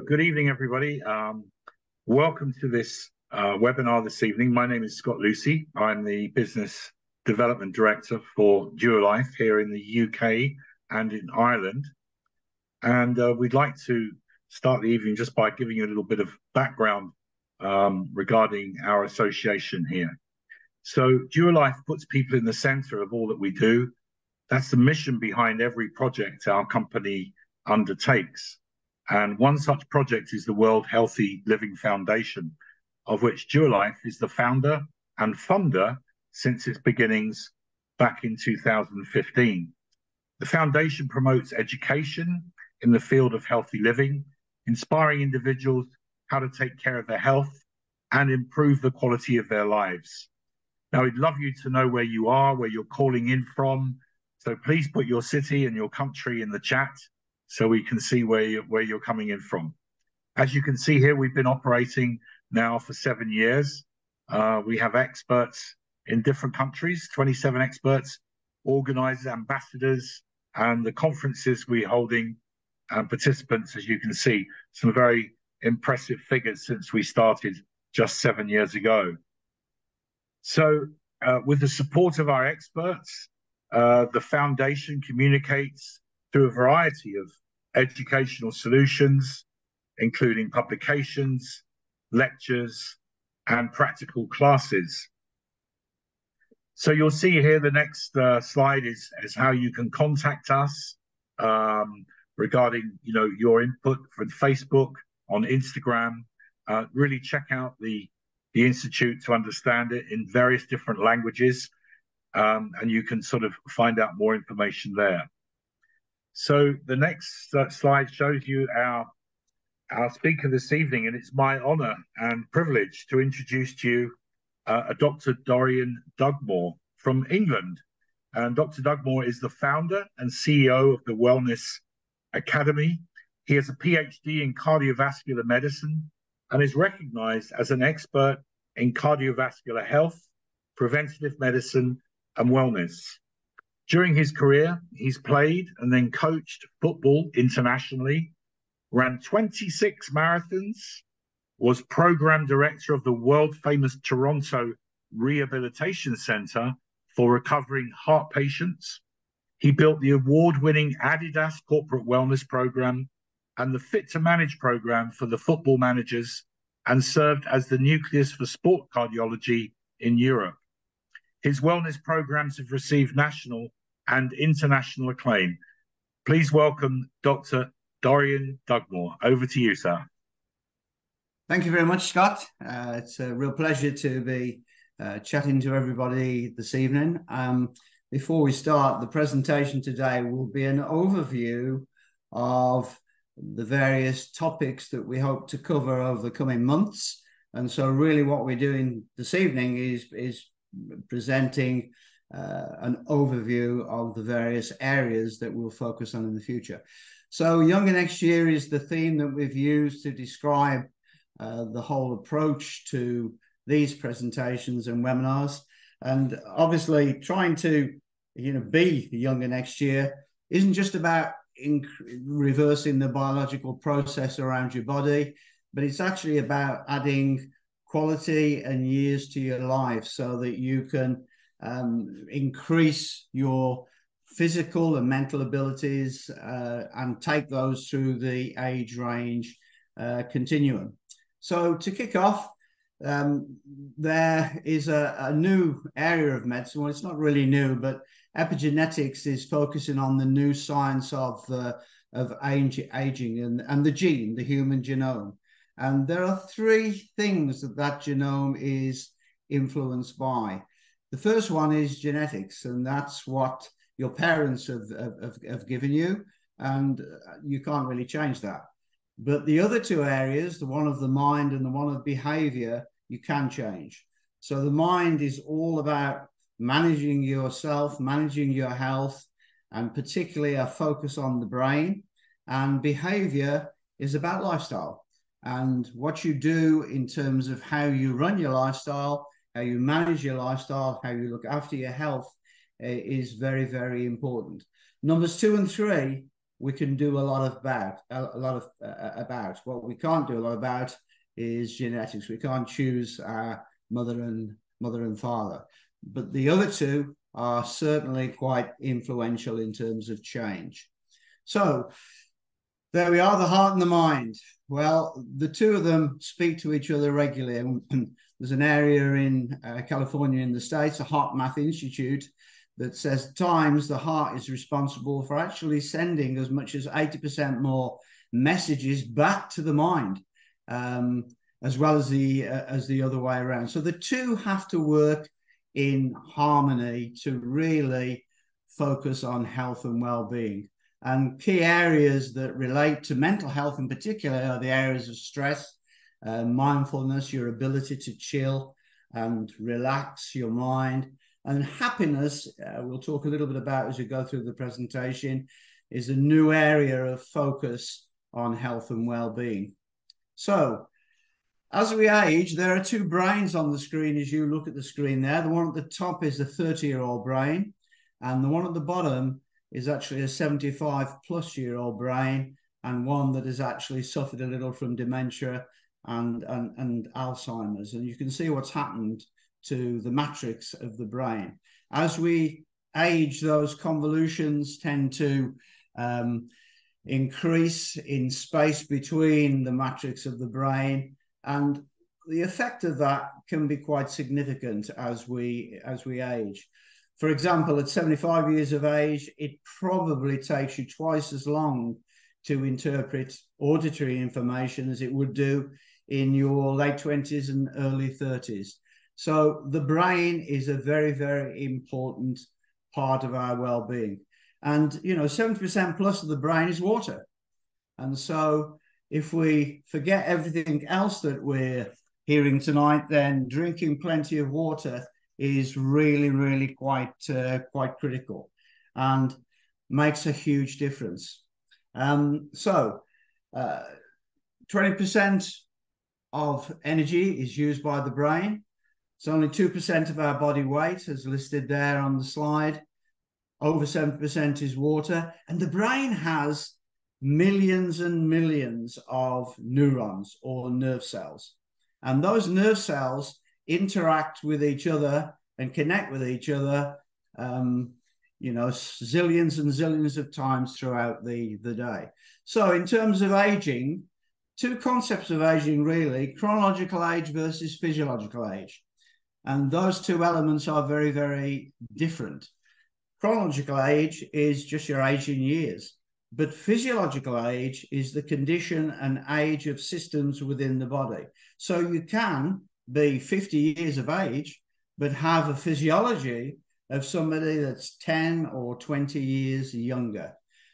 good evening, everybody. Welcome to this webinar this evening. My name is Scott Lucy. I'm the Business Development Director for Duolife here in the UK and in Ireland. And we'd like to start the evening just by giving you a little bit of background regarding our association here. So Duolife puts people in the center of all that we do. That's the mission behind every project our company undertakes. And one such project is the World Healthy Living Foundation, of which Duolife is the founder and funder since its beginnings back in 2015. The foundation promotes education in the field of healthy living, inspiring individuals how to take care of their health and improve the quality of their lives. Now, we'd love you to know where you are, where you're calling in from. So please put your city and your country in the chat so we can see where you're coming in from. As you can see here, we've been operating now for 7 years. We have experts in different countries, 27 experts, organizers, ambassadors, and the conferences we're holding and participants, as you can see, some very impressive figures since we started just 7 years ago. So with the support of our experts, the foundation communicates through a variety of educational solutions, including publications, lectures, and practical classes. So you'll see here the next slide is how you can contact us regarding your input from Facebook, on Instagram. Really check out the Institute to understand it in various different languages, and you can sort of find out more information there. So the next slide shows you our speaker this evening, and it's my honor and privilege to introduce to you Dr. Dorian Dugmore from England. And Dr. Dugmore is the founder and CEO of the Wellness Academy. He has a Ph.D. in cardiovascular medicine and is recognized as an expert in cardiovascular health, preventative medicine, and wellness. During his career, he's played and then coached football internationally, ran 26 marathons, was program director of the world-famous Toronto Rehabilitation Center for recovering heart patients. He built the award-winning Adidas Corporate Wellness Program and the Fit to Manage program for the football managers, and served as the nucleus for sport cardiology in Europe. His wellness programs have received national and international acclaim. Please welcome Dr. Dorian Dugmore. Over to you, sir. Thank you very much, Scott. It's a real pleasure to be chatting to everybody this evening. Before we start, the presentation today will be an overview of the various topics that we hope to cover over the coming months. And so really what we're doing this evening is presenting an overview of the various areas that we'll focus on in the future. So Younger Next Year is the theme that we've used to describe the whole approach to these presentations and webinars. And obviously trying to be Younger Next Year isn't just about reversing the biological process around your body, but it's actually about adding quality and years to your life so that you can increase your physical and mental abilities and take those through the age range continuum. So to kick off, there is a new area of medicine. Well, it's not really new, but epigenetics is focusing on the new science of aging and the gene, the human genome. And there are three things that genome is influenced by. The first one is genetics, and that's what your parents have given you, and you can't really change that. But the other two areas, the one of the mind and the one of behavior, you can change. So the mind is all about managing yourself, managing your health, and particularly a focus on the brain. And behavior is about lifestyle and what you do in terms of how you run your lifestyle, how you manage your lifestyle, how you look after your health is very, very important. Numbers 2 and 3 we can do a lot about. What we can't do a lot about is genetics. We can't choose our mother and father, but the other two are certainly quite influential in terms of change. So there we are, the heart and the mind. Well, the two of them speak to each other regularly. There's an area in California in the States, the Heart Math Institute, that says at times the heart is responsible for actually sending as much as 80% more messages back to the mind, as well as the other way around. So the two have to work in harmony to really focus on health and well-being. And key areas that relate to mental health in particular are the areas of stress, mindfulness, your ability to chill and relax your mind. And happiness, we'll talk a little bit about as we go through the presentation, is a new area of focus on health and well-being. So as we age, there are two brains on the screen as you look at the screen there. The one at the top is a 30-year-old brain, and the one at the bottom is actually a 75-plus-year-old brain, and one that has actually suffered a little from dementia and Alzheimer's. And you can see what's happened to the matrix of the brain. As we age, those convolutions tend to increase in space between the matrix of the brain, and the effect of that can be quite significant as we age. For example, at 75 years of age, it probably takes you twice as long to interpret auditory information as it would do in your late 20s and early 30s. So the brain is a very, very important part of our well-being. And, 70% plus of the brain is water. And so if we forget everything else that we're hearing tonight, then drinking plenty of water is really, really quite critical and makes a huge difference. 20% of energy is used by the brain. It's only 2% of our body weight, as listed there on the slide. Over 70% is water. And the brain has millions and millions of neurons or nerve cells. And those nerve cells interact with each other and connect with each other, zillions and zillions of times throughout the day. So in terms of aging, two concepts of aging really, chronological age versus physiological age. And those two elements are very, very different. Chronological age is just your age in years, but physiological age is the condition and age of systems within the body. So you can be 50 years of age, but have a physiology of somebody that's 10 or 20 years younger.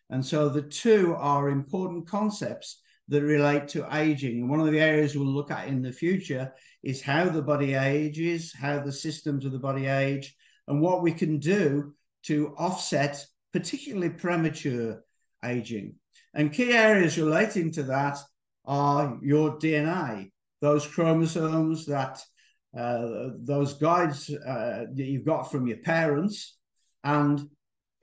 And so the two are important concepts that relate to aging. And one of the areas we'll look at in the future is how the body ages, how the systems of the body age, and what we can do to offset particularly premature aging. And key areas relating to that are your DNA, those chromosomes that those guides that you've got from your parents. And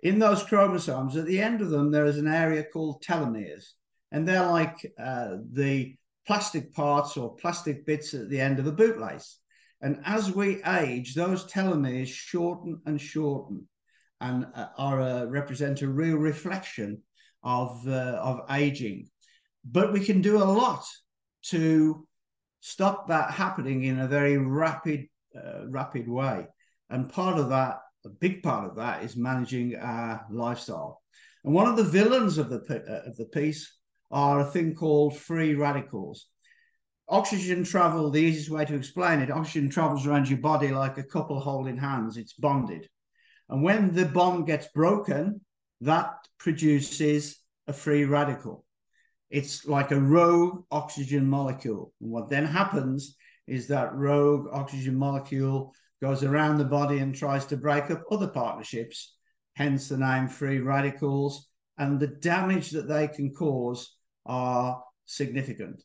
in those chromosomes, at the end of them, there is an area called telomeres. And they're like the plastic parts or plastic bits at the end of a bootlace. And as we age, those telomeres shorten and shorten and represent a real reflection of aging. But we can do a lot to stop that happening in a very rapid way. And part of that, a big part of that, is managing our lifestyle. And one of the villains of the piece are a thing called free radicals. Oxygen travel, the easiest way to explain it, oxygen travels around your body like a couple holding hands. It's bonded. And when the bond gets broken, that produces a free radical. It's like a rogue oxygen molecule. And what then happens is that rogue oxygen molecule goes around the body and tries to break up other partnerships, hence the name free radicals. And the damage that they can cause are significant.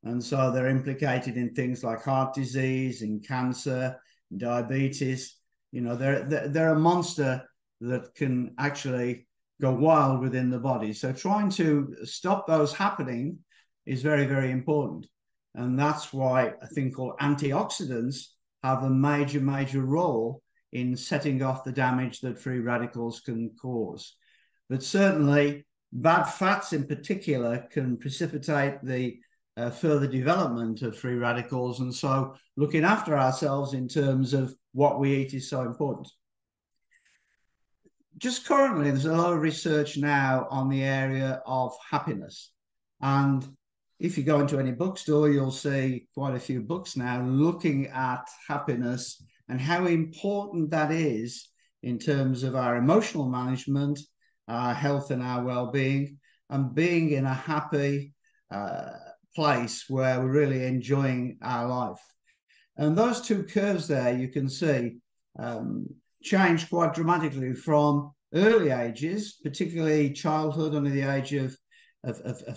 And so they're implicated in things like heart disease and cancer, diabetes. They're a monster that can actually go wild within the body. So trying to stop those happening is very, very important. And that's why a thing called antioxidants have a major, major role in setting off the damage that free radicals can cause. But certainly bad fats in particular can precipitate the further development of free radicals. And so looking after ourselves in terms of what we eat is so important. Just currently, there's a lot of research now on the area of happiness. And if you go into any bookstore, you'll see quite a few books now looking at happiness and how important that is in terms of our emotional management, our health and our well-being, and being in a happy place where we're really enjoying our life. And those two curves there, you can see, change quite dramatically from early ages, particularly childhood under the age of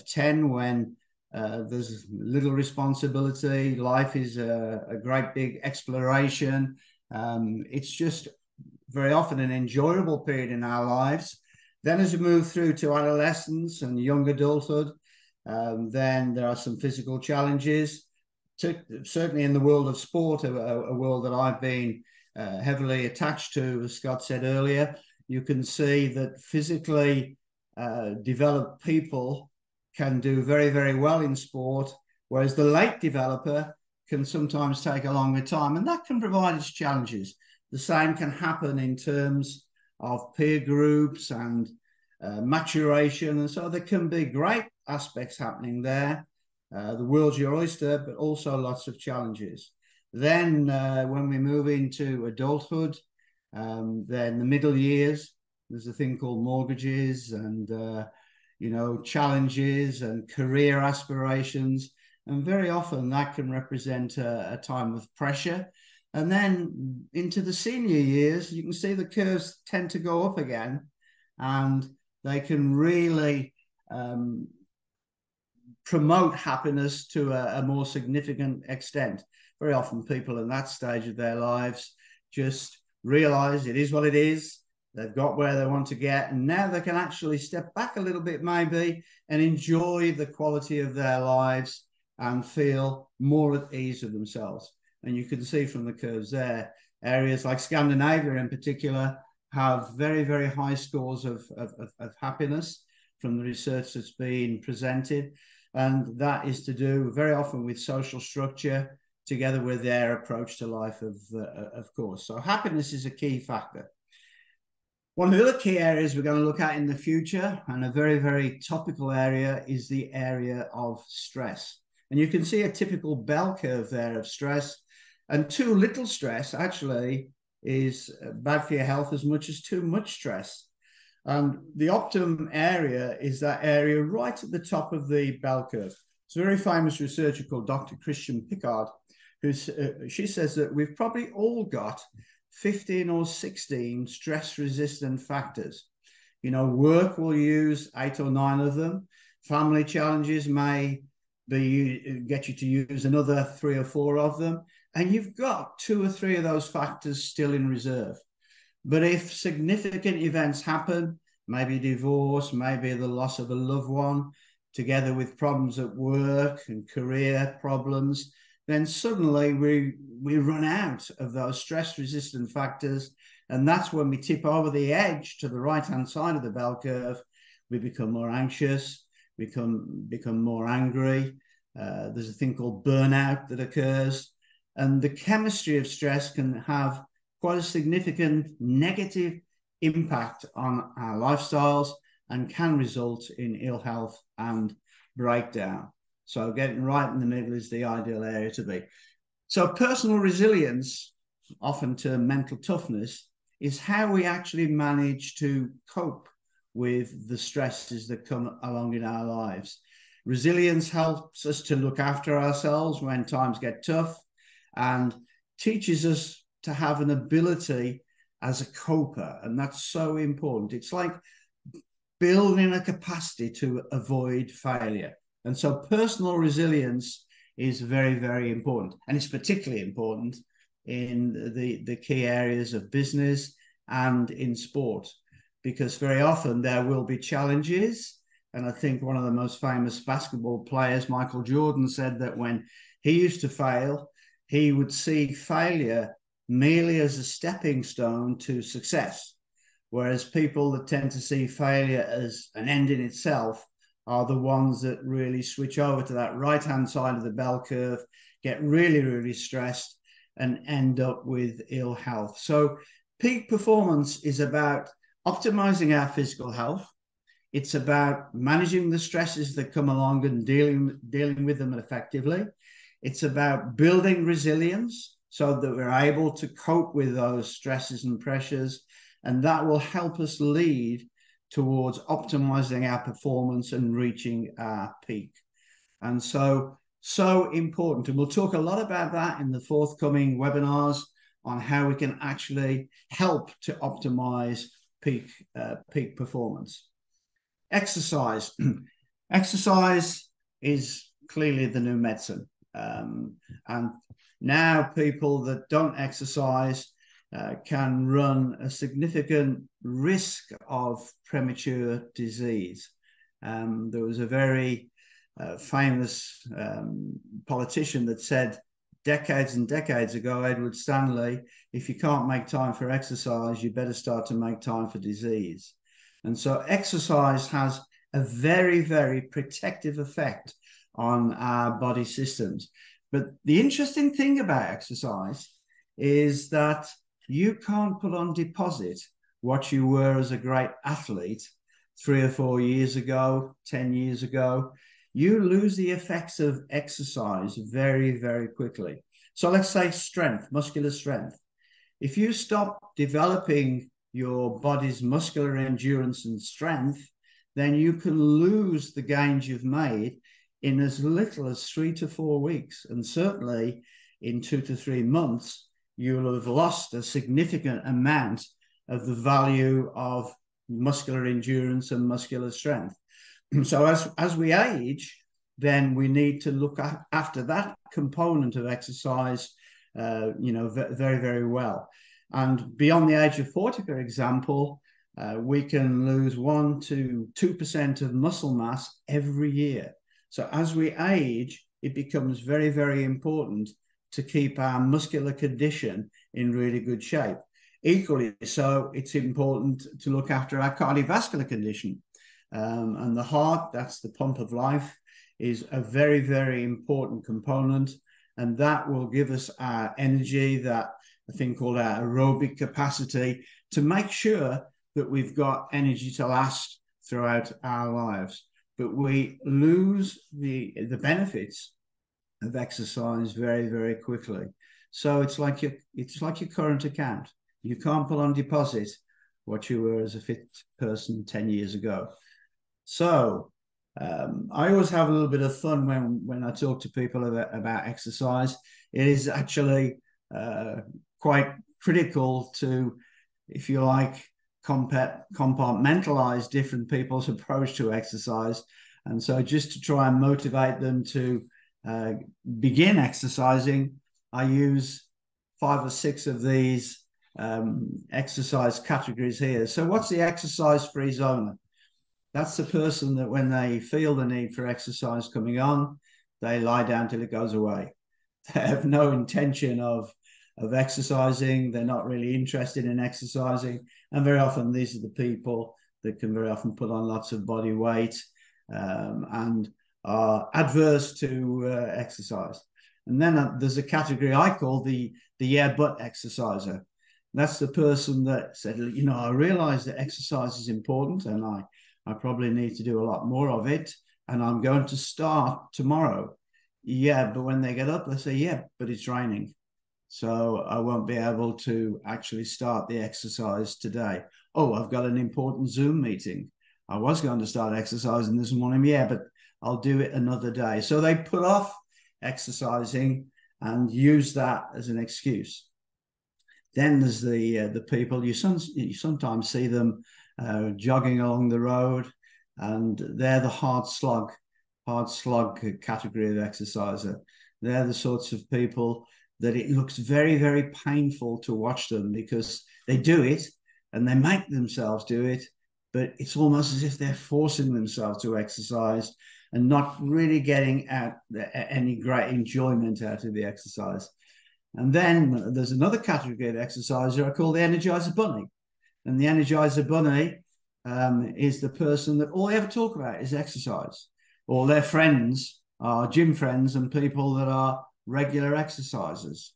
10, when there's little responsibility. Life is a great big exploration. It's just very often an enjoyable period in our lives. Then as we move through to adolescence and young adulthood, then there are some physical challenges. Certainly in the world of sport, a world that I've been heavily attached to, as Scott said earlier, you can see that physically developed people can do very, very well in sport, whereas the late developer can sometimes take a longer time, and that can provide its challenges. The same can happen in terms of peer groups and maturation, and so there can be great aspects happening there. The world's your oyster, but also lots of challenges. Then when we move into adulthood, then the middle years, there's a thing called mortgages and challenges and career aspirations, and very often that can represent a time of pressure. And then into the senior years, you can see the curves tend to go up again, and they can really promote happiness to a more significant extent. Very often people in that stage of their lives just realize it is what it is. They've got where they want to get, and now they can actually step back a little bit maybe and enjoy the quality of their lives and feel more at ease with themselves. And you can see from the curves there, areas like Scandinavia in particular have very, very high scores of happiness from the research that's been presented. And that is to do very often with social structure together with their approach to life, of course. So happiness is a key factor. One of the other key areas we're going to look at in the future, and a very, very topical area, is the area of stress. And you can see a typical bell curve there of stress. And too little stress actually is bad for your health as much as too much stress. And the optimum area is that area right at the top of the bell curve. It's a very famous researcher called Dr. Christian Pickard, she says that we've probably all got 15 or 16 stress-resistant factors. Work will use 8 or 9 of them. Family challenges may get you to use another 3 or 4 of them. And you've got 2 or 3 of those factors still in reserve. But if significant events happen, maybe divorce, maybe the loss of a loved one, together with problems at work and career problems, then suddenly we run out of those stress-resistant factors. And that's when we tip over the edge to the right-hand side of the bell curve. We become more anxious, become more angry. There's a thing called burnout that occurs. And the chemistry of stress can have quite a significant negative impact on our lifestyles and can result in ill health and breakdown. So getting right in the middle is the ideal area to be. So personal resilience, often termed mental toughness, is how we actually manage to cope with the stresses that come along in our lives. Resilience helps us to look after ourselves when times get tough and teaches us to have an ability as a coper, and that's so important. It's like building a capacity to avoid failure. And so personal resilience is very, very important. And it's particularly important in the key areas of business and in sport. because very often there will be challenges. And I think one of the most famous basketball players, Michael Jordan, said that when he used to fail, he would see failure merely as a stepping stone to success. Whereas people that tend to see failure as an end in itself are the ones that really switch over to that right-hand side of the bell curve, get really, really stressed, and end up with ill health. So peak performance is about optimizing our physical health. It's about managing the stresses that come along and dealing with them effectively. It's about building resilience so that we're able to cope with those stresses and pressures, and that will help us lead towards optimizing our performance and reaching our peak. And so important. And we'll talk a lot about that in the forthcoming webinars on how we can actually help to optimize peak performance. Exercise. Exercise is clearly the new medicine. And now people that don't exercise can run a significant risk of premature disease. There was a very famous politician that said decades and decades ago, Edward Stanley, if you can't make time for exercise, you better start to make time for disease. And so exercise has a very, very protective effect on our body systems. But the interesting thing about exercise is that you can't put on deposit what you were as a great athlete 3 or 4 years ago, 10 years ago. You lose the effects of exercise very, very quickly. So let's say strength, muscular strength. If you stop developing your body's muscular endurance and strength, then you can lose the gains you've made in as little as 3 to 4 weeks. And certainly in 2 to 3 months, you'll have lost a significant amount of the value of muscular endurance and muscular strength. So as we age, then we need to look after that component of exercise, very, very well. And beyond the age of 40, for example, we can lose 1 to 2% of muscle mass every year. So as we age, it becomes very, very important to keep our muscular condition in really good shape. Equally so, it's important to look after our cardiovascular condition. And the heart, that's the pump of life, is a very, very important component. And that will give us our energy, that a thing called our aerobic capacity, to make sure that we've got energy to last throughout our lives. But we lose the benefits of exercise very, very quickly. So it's like your current account. You can't put on deposit what you were as a fit person 10 years ago. So I always have a little bit of fun when I talk to people about exercise. It is actually quite critical to, if you like, compartmentalize different people's approach to exercise. And so just to try and motivate them to begin exercising, I use 5 or 6 of these exercise categories here. So what's the exercise-free zoner? That's the person that when they feel the need for exercise coming on, they lie down till it goes away. They have no intention of exercising. They're not really interested in exercising. And very often these are the people that can very often put on lots of body weight and are adverse to exercise. And then there's a category I call the yeah but exerciser. That's the person that said, I realize that exercise is important and I probably need to do a lot more of it, and I'm going to start tomorrow. Yeah, but when they get up, they say, yeah, but it's raining, so I won't be able to actually start the exercise today. Oh, I've got an important Zoom meeting. I was going to start exercising this morning. Yeah, but I'll do it another day. So they put off exercising and use that as an excuse. Then there's the people, you sometimes see them jogging along the road, and they're the hard slog category of exerciser. They're the sorts of people that it looks very, very painful to watch them, because they do it and they make themselves do it, but it's almost as if they're forcing themselves to exercise and not really getting any great enjoyment out of the exercise. And then there's another category of exerciser I call the Energizer Bunny. And the Energizer Bunny is the person that all they ever talk about is exercise. All their friends are gym friends and people that are regular exercisers.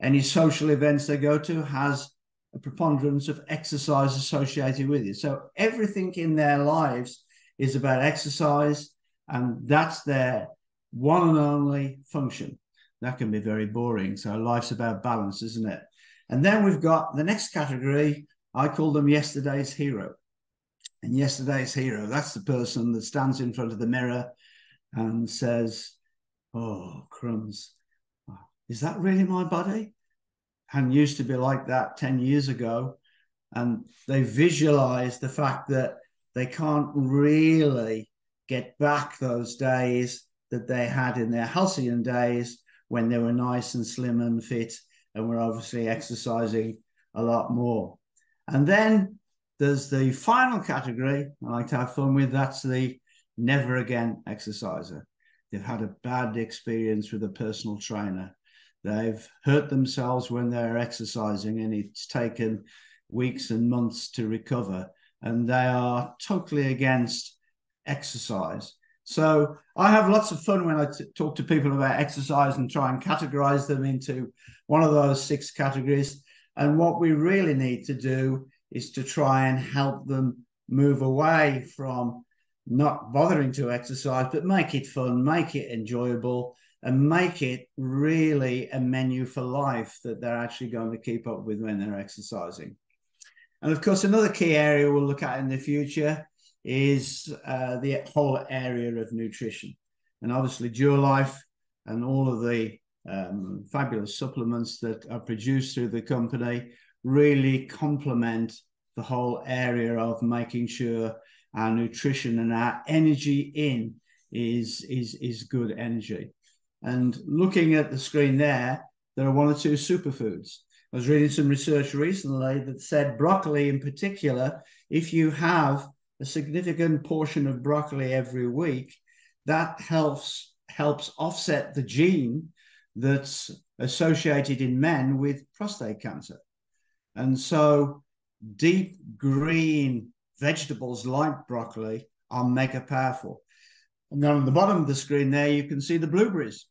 Any social events they go to has a preponderance of exercise associated with it. So everything in their lives is about exercise, and that's their one and only function. That can be very boring. So life's about balance, isn't it? And then we've got the next category. I call them yesterday's hero. And yesterday's hero, that's the person that stands in front of the mirror and says, oh, crumbs, is that really my body? And used to be like that 10 years ago. And they visualize the fact that they can't really get back those days that they had in their halcyon days when they were nice and slim and fit and were obviously exercising a lot more. And then there's the final category I like to have fun with. That's the never again exerciser. They've had a bad experience with a personal trainer. They've hurt themselves when they're exercising, and it's taken weeks and months to recover. And they are totally against exercise. So I have lots of fun when I talk to people about exercise and try and categorize them into one of those 6 categories. And what we really need to do is to try and help them move away from not bothering to exercise, but make it fun, make it enjoyable, and make it really a menu for life that they're actually going to keep up with when they're exercising. And of course, another key area we'll look at in the future is the whole area of nutrition. And obviously Duolife and all of the fabulous supplements that are produced through the company really complement the whole area of making sure our nutrition and our energy in is good energy. And looking at the screen there are 1 or 2 superfoods. I was reading some research recently that said broccoli in particular, if you have a significant portion of broccoli every week, that helps offset the gene that's associated in men with prostate cancer. And so deep green vegetables like broccoli are mega powerful. And then on the bottom of the screen there, you can see the blueberries,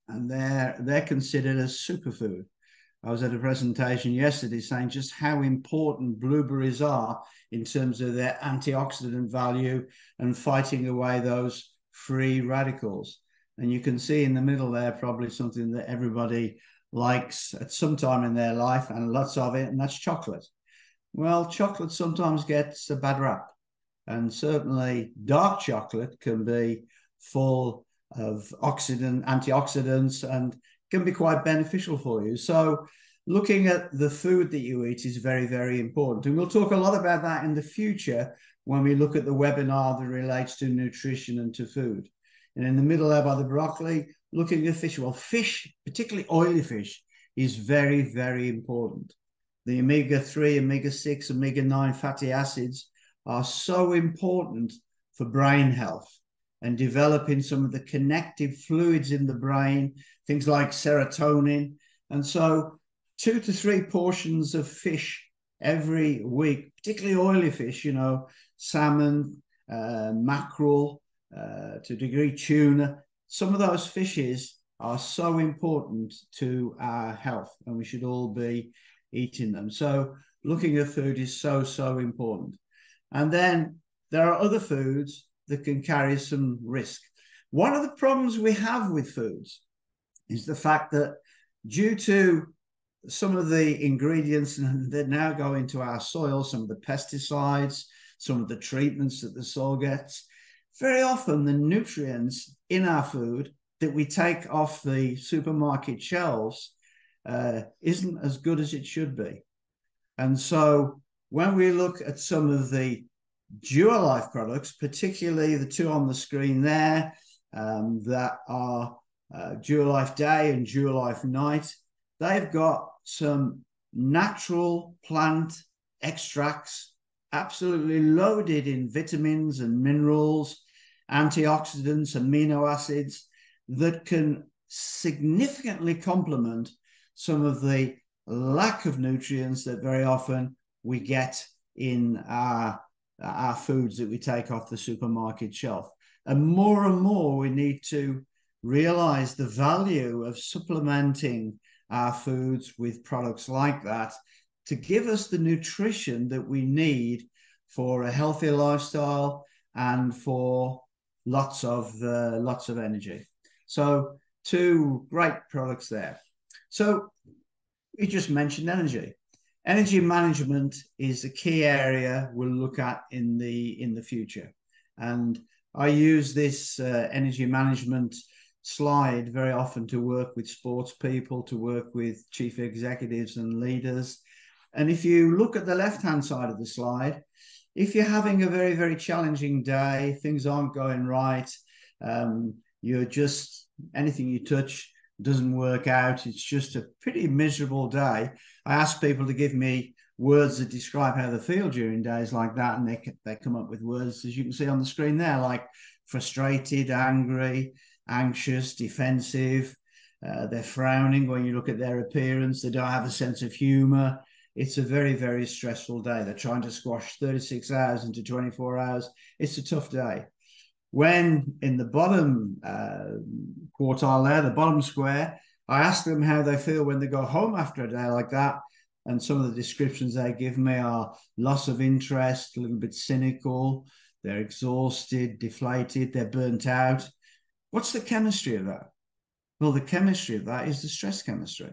and they're considered a superfood. I was at a presentation yesterday saying just how important blueberries are in terms of their antioxidant value and fighting away those free radicals. And you can see in the middle there probably something that everybody likes at some time in their life, and lots of it, and that's chocolate. Well, chocolate sometimes gets a bad rap, and certainly dark chocolate can be full of antioxidants and can be quite beneficial for you. So looking at the food that you eat is very, very important. And we'll talk a lot about that in the future when we look at the webinar that relates to nutrition and to food. And in the middle there by the broccoli, looking at fish. Well, fish, particularly oily fish, is very, very important. The omega-3, omega-6, omega-9 fatty acids are so important for brain health and developing some of the connective fluids in the brain, things like serotonin. And so 2 to 3 portions of fish every week, particularly oily fish, salmon, mackerel, to a degree tuna. Some of those fishes are so important to our health, and we should all be eating them. So looking at food is so, so important. And then there are other foods that can carry some risk. One of the problems we have with foods is the fact that due to some of the ingredients that now go into our soil, some of the pesticides, some of the treatments that the soil gets, very often the nutrients in our food that we take off the supermarket shelves isn't as good as it should be. And so when we look at some of the Duolife products, particularly the 2 on the screen there, that are Duolife Day and Duolife Night, they've got some natural plant extracts absolutely loaded in vitamins and minerals, antioxidants, amino acids that can significantly complement some of the lack of nutrients that very often we get in our foods that we take off the supermarket shelf. And more we need to realize the value of supplementing our foods with products like that to give us the nutrition that we need for a healthier lifestyle and for lots of energy. So 2 great products there. So we just mentioned energy. Energy management is a key area we'll look at in the future. And I use this energy management slide very often to work with sports people, to work with chief executives and leaders. And if you look at the left-hand side of the slide, if you're having a very, very challenging day, things aren't going right, you're just, anything you touch doesn't work out, it's just a pretty miserable day. I ask people to give me words that describe how they feel during days like that, and they come up with words, as you can see on the screen there, like frustrated, angry, anxious, defensive. They're frowning when you look at their appearance. They don't have a sense of humor. It's a very, very stressful day. They're trying to squash 36 hours into 24 hours. It's a tough day. When in the bottom quartile there, the bottom square, I ask them how they feel when they go home after a day like that. And some of the descriptions they give me are loss of interest, a little bit cynical, they're exhausted, deflated, they're burnt out. What's the chemistry of that? Well, the chemistry of that is the stress chemistry.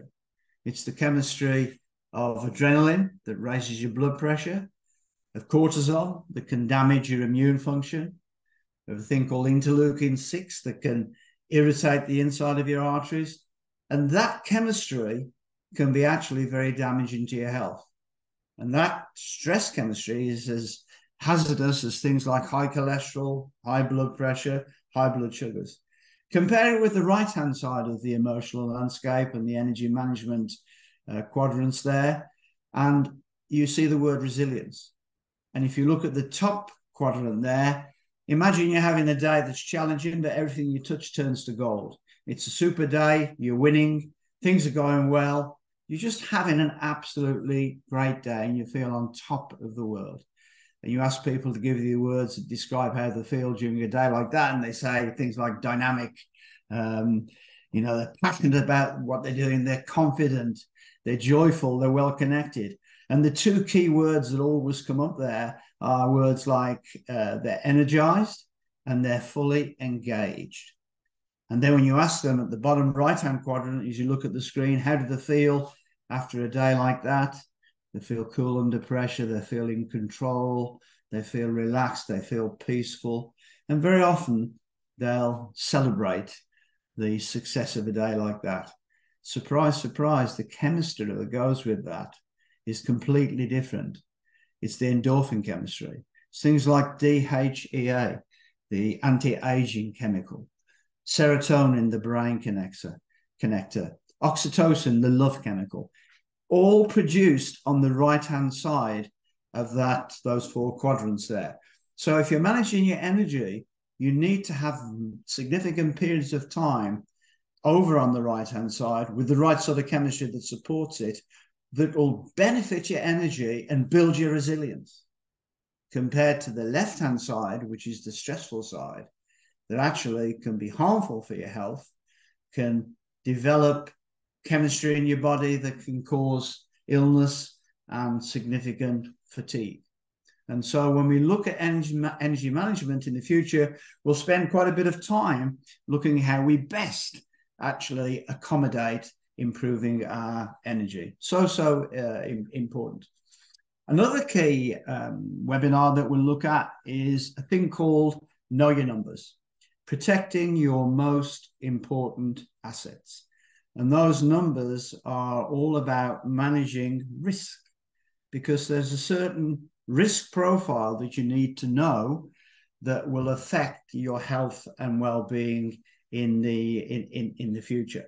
It's the chemistry of adrenaline that raises your blood pressure, of cortisol that can damage your immune function, of a thing called interleukin-6 that can irritate the inside of your arteries. And that chemistry can be actually very damaging to your health. And that stress chemistry is as hazardous as things like high cholesterol, high blood pressure, high blood sugars. Compare it with the right-hand side of the emotional landscape and the energy management quadrants there, and you see the word resilience. And if you look at the top quadrant there, imagine you're having a day that's challenging, but everything you touch turns to gold. It's a super day, you're winning, things are going well, you're just having an absolutely great day and you feel on top of the world. And you ask people to give you words that describe how they feel during a day like that, and they say things like dynamic, they're passionate about what they're doing, they're confident, they're joyful, they're well connected. And the 2 key words that always come up there are words like they're energized and they're fully engaged. And then when you ask them at the bottom right-hand quadrant, as you look at the screen, how do they feel after a day like that? They feel cool under pressure, they feel in control, they feel relaxed, they feel peaceful. And very often they'll celebrate the success of a day like that. Surprise, surprise, the chemistry that goes with that is completely different. It's the endorphin chemistry. It's things like DHEA, the anti-aging chemical, serotonin, the brain connector, oxytocin, the love chemical, all produced on the right-hand side of those 4 quadrants there. So if you're managing your energy, you need to have significant periods of time over on the right-hand side with the right sort of chemistry that supports it, that will benefit your energy and build your resilience, compared to the left-hand side, which is the stressful side, that actually can be harmful for your health, can develop chemistry in your body that can cause illness and significant fatigue. And so when we look at energy management in the future, we'll spend quite a bit of time looking at how we best actually accommodate improving our energy. So important. Another key webinar that we'll look at is a thing called Know Your Numbers, protecting your most important assets. And those numbers are all about managing risk, because there's a certain risk profile that you need to know that will affect your health and well-being in the future.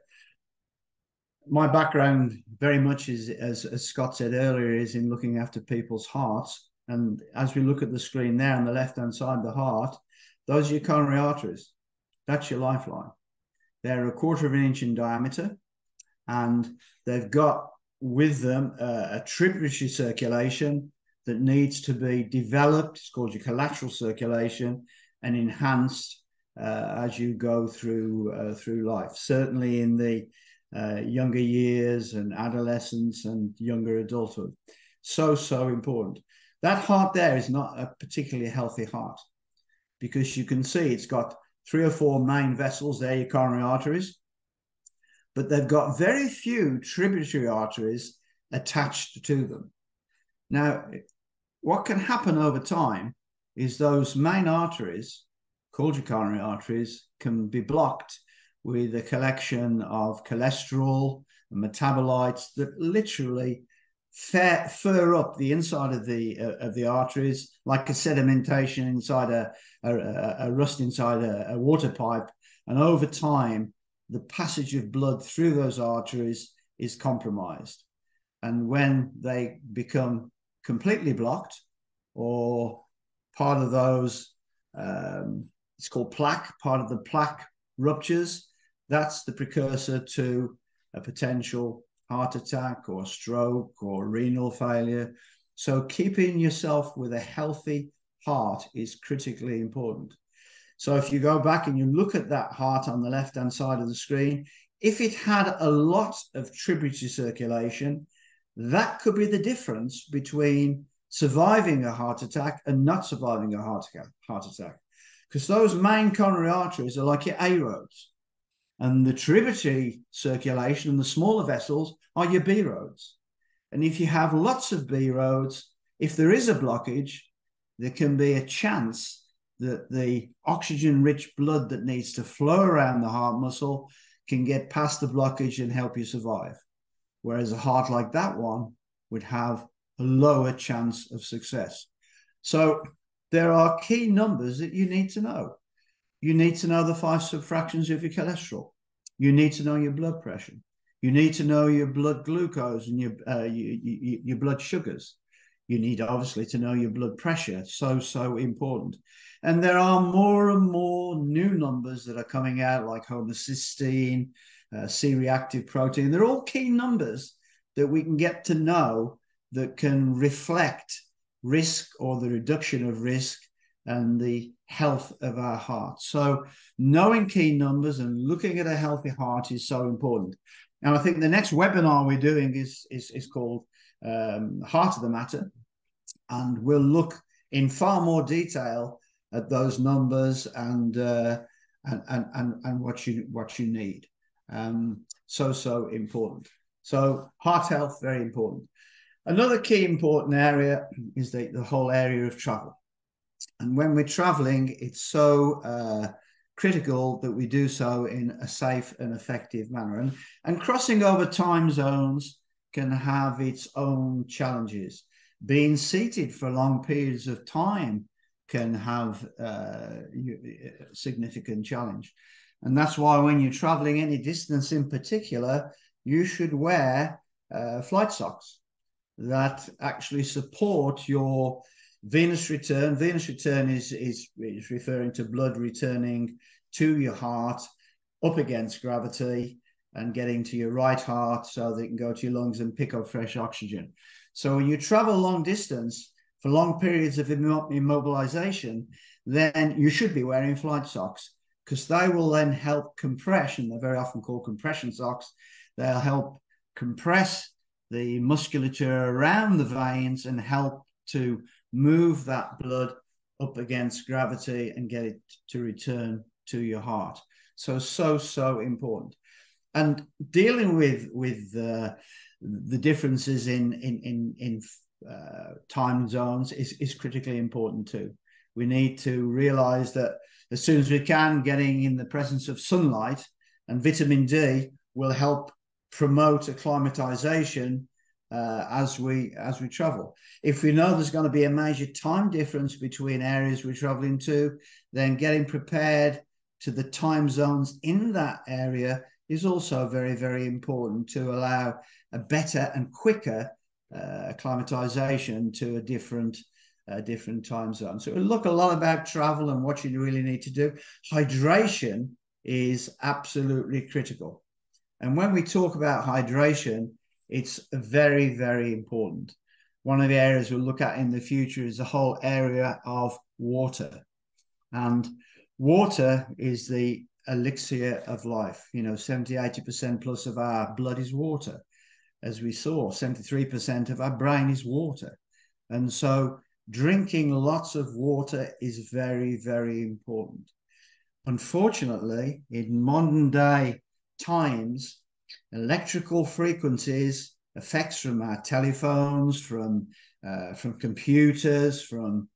My background very much is, as Scott said earlier, is in looking after people's hearts. And as we look at the screen there on the left-hand side of the heart, those are your coronary arteries. That's your lifeline. They're 1/4 of an inch in diameter, and they've got with them a tributary circulation that needs to be developed. It's called your collateral circulation, and enhanced as you go through life. Certainly in the younger years and adolescence and younger adulthood. So important. That heart there is not a particularly healthy heart, because you can see it's got 3 or 4 main vessels there, your coronary arteries, but they've got very few tributary arteries attached to them. Now, what can happen over time is those main arteries, called your coronary arteries, can be blocked with a collection of cholesterol and metabolites that literally fur up the inside of the arteries, like a sedimentation inside a rust inside a water pipe. And over time, the passage of blood through those arteries is compromised. And when they become completely blocked, or part of those, it's called plaque, part of the plaque ruptures, that's the precursor to a potential heart attack or stroke or renal failure. So keeping yourself with a healthy heart is critically important. So if you go back and you look at that heart on the left-hand side of the screen, if it had a lot of tributary circulation, that could be the difference between surviving a heart attack and not surviving a heart attack. Because those main coronary arteries are like your A roads. And the tributary circulation and the smaller vessels are your B roads. And if you have lots of B roads, if there is a blockage, there can be a chance that the oxygen-rich blood that needs to flow around the heart muscle can get past the blockage and help you survive. Whereas a heart like that one would have a lower chance of success. So there are key numbers that you need to know. You need to know the 5 subfractions of your cholesterol. You need to know your blood pressure. You need to know your blood glucose and your blood sugars. You need obviously to know your blood pressure. So important. And there are more and more new numbers that are coming out, like homocysteine, C-reactive protein. They're all key numbers that we can get to know that can reflect risk or the reduction of risk and the health of our heart. So knowing key numbers and looking at a healthy heart is so important. And I think the next webinar we're doing is called Heart of the Matter. And we'll look in far more detail at those numbers and what you need. So important. So heart health, very important. Another key important area is the whole area of travel. And when we're traveling, it's so critical that we do so in a safe and effective manner. And crossing over time zones can have its own challenges. Being seated for long periods of time can have a significant challenge. And that's why when you're traveling any distance in particular, you should wear flight socks that actually support your venous return. Venous return is referring to blood returning to your heart up against gravity and getting to your right heart so that it can go to your lungs and pick up fresh oxygen. So when you travel long distance for long periods of immobilization, then you should be wearing flight socks, because they will then help compress, and they're very often called compression socks. They'll help compress the musculature around the veins and help to move that blood up against gravity and get it to return to your heart. So important. And dealing with the differences in time zones is critically important too. We need to realize that as soon as we can, getting in the presence of sunlight and vitamin D will help promote acclimatization as we travel. If we know there's going to be a major time difference between areas we're traveling to, then getting prepared to the time zones in that area is also very, very important to allow a better and quicker acclimatization to a different different time zones. So we'll look a lot about travel and what you really need to do. Hydration is absolutely critical. And when we talk about hydration, it's very, very important. One of the areas we'll look at in the future is the whole area of water. And water is the elixir of life. 70, 80% plus of our blood is water. As we saw, 73% of our brain is water. And so drinking lots of water is very, very important. Unfortunately, in modern day times, electrical frequencies, effects from our telephones, from computers, from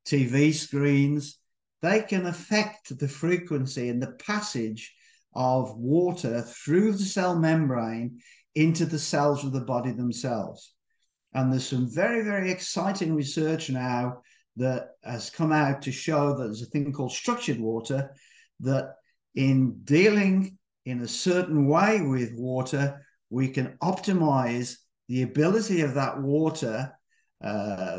TV screens, they can affect the frequency and the passage of water through the cell membrane into the cells of the body themselves. And there's some very, very exciting research now that has come out to show that there's a thing called structured water, that in dealing in a certain way with water, we can optimize the ability of that water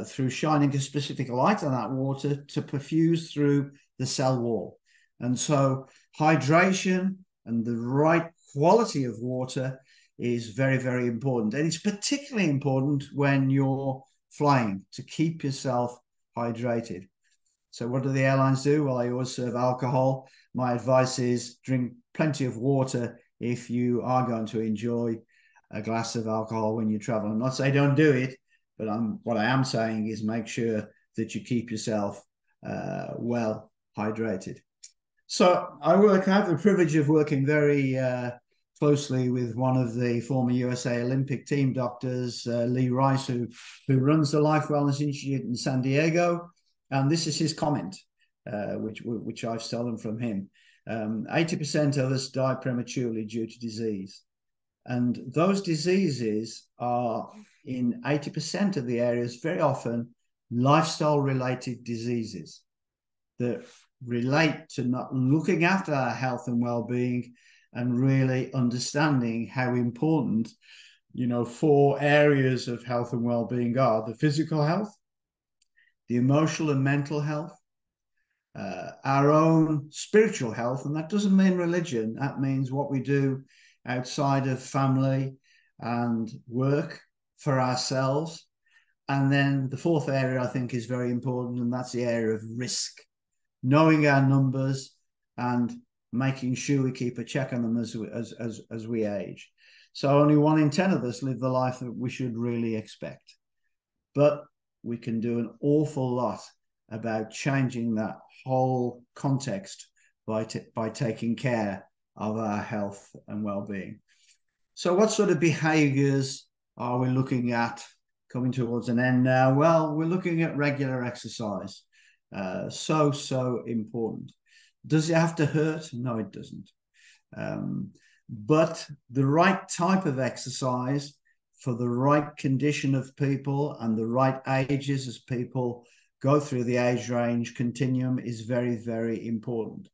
through shining a specific light on that water to perfuse through the cell wall. And so hydration and the right quality of water is very, very important. And it's particularly important when you're flying, to keep yourself hydrated. So what do the airlines do? Well, they always serve alcohol. My advice is drink plenty of water if you are going to enjoy a glass of alcohol when you travel. I'm not saying don't do it, but what I am saying is make sure that you keep yourself well hydrated. So I have the privilege of working very closely with one of the former USA Olympic team doctors, Lee Rice, who runs the Life Wellness Institute in San Diego. And this is his comment, which I've stolen from him. 80% of us die prematurely due to disease. And those diseases are, in 80% of the areas, very often lifestyle-related diseases that relate to not looking after our health and well-being and really understanding how important, 4 areas of health and well-being are: the physical health, the emotional and mental health, our own spiritual health. And that doesn't mean religion. That means what we do outside of family and work for ourselves. And then the 4th area I think is very important, and that's the area of risk. Knowing our numbers and making sure we keep a check on them as we age. So only 1 in 10 of us live the life that we should really expect. But we can do an awful lot about changing that whole context by taking care of our health and well-being. So what sort of behaviors are we looking at coming towards an end now? Well, we're looking at regular exercise. So important. Does it have to hurt? No, it doesn't. But the right type of exercise for the right condition of people and the right ages as people go through the age range continuum is very, very important.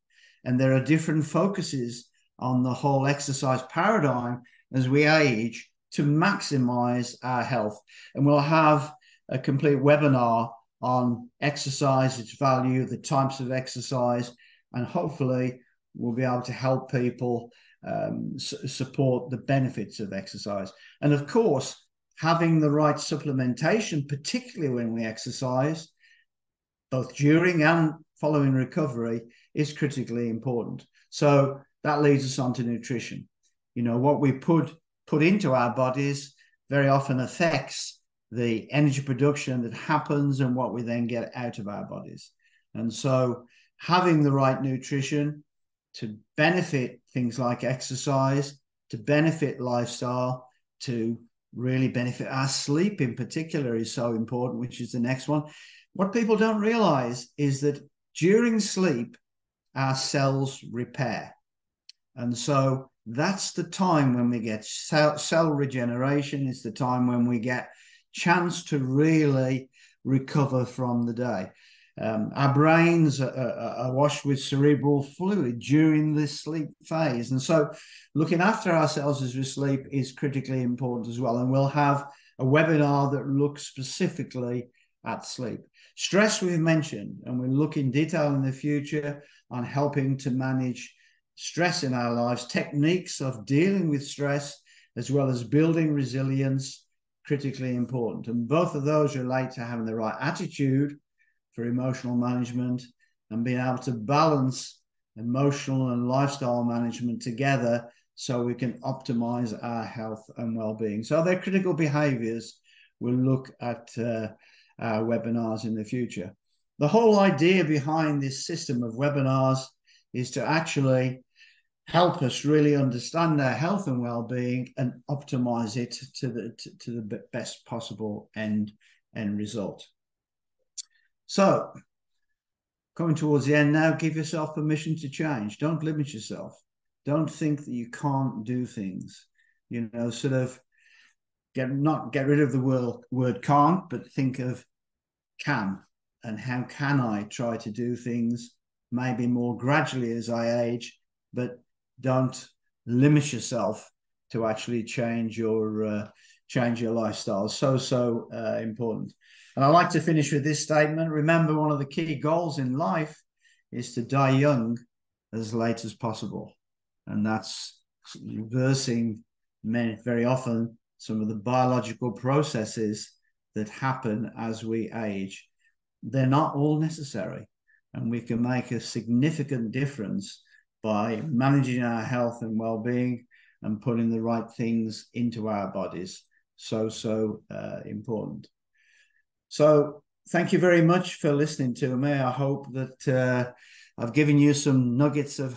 And there are different focuses on the whole exercise paradigm as we age to maximize our health. And we'll have a complete webinar on exercise, its value, the types of exercise, and hopefully we'll be able to help people support the benefits of exercise. And of course, having the right supplementation, particularly when we exercise, both during and following recovery, is critically important. So that leads us on to nutrition. What we put into our bodies very often affects the energy production that happens and what we then get out of our bodies. And so having the right nutrition to benefit things like exercise, to benefit lifestyle, to really benefit our sleep in particular is so important, which is the next one. What people don't realize is that during sleep, our cells repair. And so that's the time when we get cell regeneration. It's the time when we get chance to really recover from the day. Our brains are washed with cerebral fluid during this sleep phase. And so looking after ourselves as we sleep is critically important as well. And we'll have a webinar that looks specifically at sleep. Stress we've mentioned, and we'll look in detail in the future on helping to manage stress in our lives, techniques of dealing with stress, as well as building resilience, critically important. And both of those relate to having the right attitude for emotional management and being able to balance emotional and lifestyle management together so we can optimize our health and well-being. So they're critical behaviors we'll look at our webinars in the future. The whole idea behind this system of webinars is to actually help us really understand our health and well-being and optimize it to the best possible end result. So, coming towards the end now, give yourself permission to change. Don't limit yourself. Don't think that you can't do things. You know, sort of not get rid of the word can't, but think of can, and how can I try to do things maybe more gradually as I age, but don't limit yourself to actually change your lifestyle. So important. And I like to finish with this statement. Remember, one of the key goals in life is to die young as late as possible. And that's reversing very often some of the biological processes that happen as we age. They're not all necessary, and we can make a significant difference by managing our health and well-being and putting the right things into our bodies. So important. So thank you very much for listening to me. I hope that I've given you some nuggets of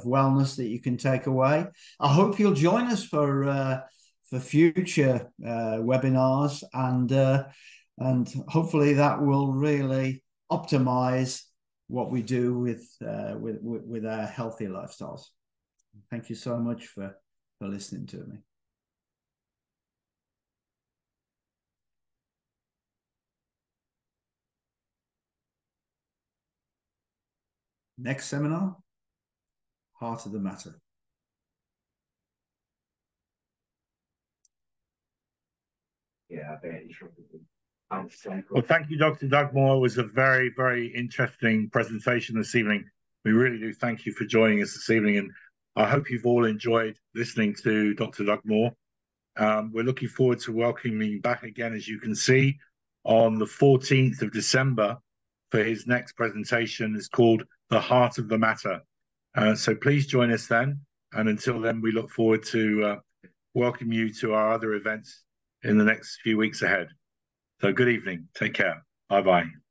wellness that you can take away. I hope you'll join us for future webinars, and hopefully that will really optimize what we do with our healthy lifestyles. Thank you so much for listening to me. Next seminar, Heart of the Matter. Yeah, very interesting. Well, thank you, Dr. Dugmore. It was a very, very interesting presentation this evening. We really do thank you for joining us this evening, and I hope you've all enjoyed listening to Dr. Dugmore. We're looking forward to welcoming you back again, as you can see, on the 14th of December for his next presentation. It's called The Heart of the Matter. So please join us then. And until then, we look forward to welcome you to our other events in the next few weeks ahead. So good evening. Take care. Bye-bye.